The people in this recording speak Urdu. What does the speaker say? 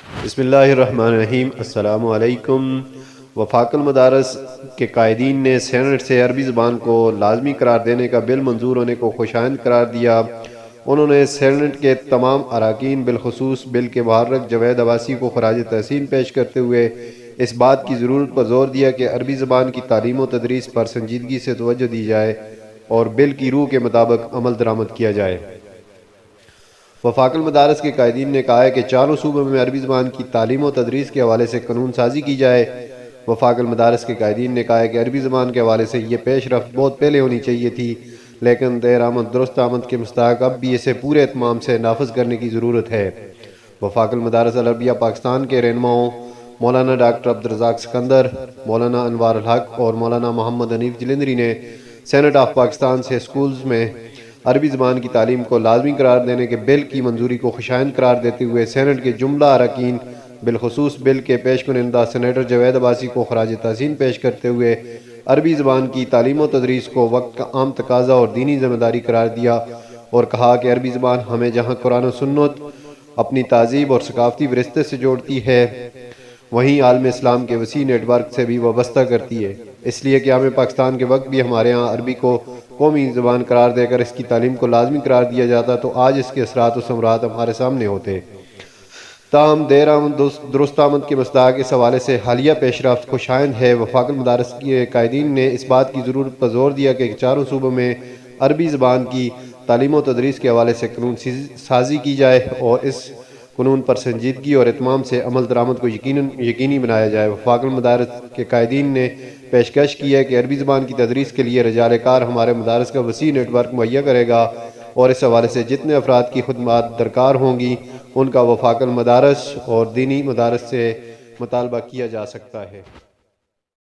بسم اللہ الرحمن الرحیم۔ السلام علیکم۔ وفاق المدارس کے قائدین نے سینٹ سے عربی زبان کو لازمی قرار دینے کا بل منظور ہونے کو خوشائند قرار دیا۔ انہوں نے سینٹ کے تمام اراکین بالخصوص بل کے محرک جوید عباسی کو خراج تحسین پیش کرتے ہوئے اس بات کی ضرورت پر زور دیا کہ عربی زبان کی تعلیم و تدریس پر سنجیدگی سے توجہ دی جائے اور بل کی روح کے مطابق عمل درآمد کیا جائے۔ وفاق المدارس کے قائدین نے کہا ہے کہ چاروں صوبوں میں عربی زبان کی تعلیم و تدریس کے حوالے سے قانون سازی کی جائے۔ وفاق المدارس کے قائدین نے کہا ہے کہ عربی زبان کے حوالے سے یہ پیش رفت بہت پہلے ہونی چاہیے تھی، لیکن دیر آمد درست آمد کے مستحق اب بھی اسے پورے اہتمام سے نافذ کرنے کی ضرورت ہے۔ وفاق المدارس العربیہ پاکستان کے رہنماؤں مولانا ڈاکٹر عبدالرزاق سکندر، مولانا انوار الحق اور مولانا محمد حنیف جلندری نے سینٹ آف پاکستان سے اسکولز میں عربی زبان کی تعلیم کو لازمی قرار دینے کے بل کی منظوری کو خوشائند قرار دیتے ہوئے سینٹ کے جملہ اراکین بالخصوص بل کے پیش کنندہ سینیٹر جوید عباسی کو خراج تحسین پیش کرتے ہوئے عربی زبان کی تعلیم و تدریس کو وقت کا عام تقاضا اور دینی ذمہ داری قرار دیا اور کہا کہ عربی زبان ہمیں جہاں قرآن و سنت اپنی تہذیب اور ثقافتی ورثے سے جوڑتی ہے، وہیں عالم اسلام کے وسیع نیٹ ورک سے بھی وابستہ کرتی ہے۔ اس لیے قیام پاکستان کے وقت بھی ہمارے ہاں عربی کو قومی زبان قرار دے کر اس کی تعلیم کو لازمی قرار دیا جاتا تو آج اس کے اثرات و ثمرات ہمارے سامنے ہوتے۔ تاہم دیر آمد درست آمد کے مصداق اس حوالے سے حالیہ پیش رفت خوشائند ہے۔ وفاق المدارس کے قائدین نے اس بات کی ضرورت پر زور دیا کہ چاروں صوبوں میں عربی زبان کی تعلیم و تدریس کے حوالے سے قانون سازی کی جائے اور اس قانون پر سنجیدگی اور اہتمام سے عمل درآمد کو یقینی بنایا جائے۔ وفاق المدارس کے قائدین نے پیشکش کی ہے کہ عربی زبان کی تدریس کے لیے رجال کار ہمارے مدارس کا وسیع نیٹ ورک مہیا کرے گا اور اس حوالے سے جتنے افراد کی خدمات درکار ہوں گی ان کا وفاق المدارس اور دینی مدارس سے مطالبہ کیا جا سکتا ہے۔